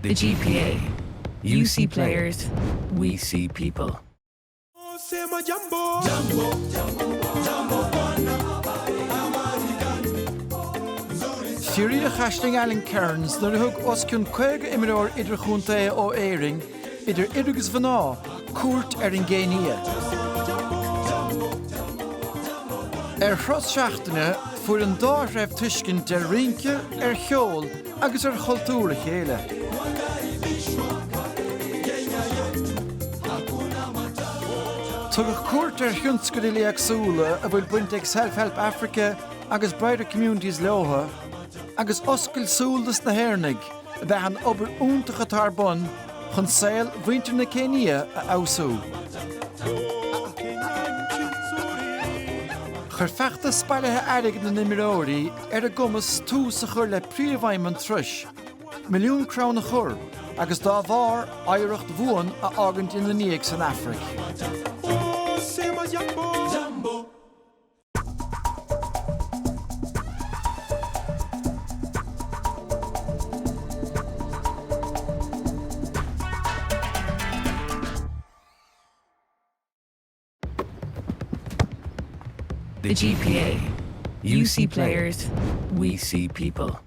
The GPA. You see players, we see people. Siúrí a chasting Alan Cairns nar thug osciún chuig imimeóir idir chunta ó éiring idir idirgus bhaná cuairt ar an ggéine. Chros seachtaine fuair an dá raibh tuiscin de rince ar cheol agus ar chultúra chéile. Tugadh cuairt ar thionscadaí agsúla a bhfuil buinte ag Self-Help Africa agus Brighter Communities leotha agus oscail súldas na Hairnig a bheith an obair úntacha tarbun chun saoil bhaintear na Cénia a ausú. Chur feachta spairithe airg na imimeóirí ar a gcumas tús a chur le príomhhaim an tris, milliún crán a chur, agus dá bhar áireacht bhuan a ágant in na níag san Afric. The GPA. You see players, we see people.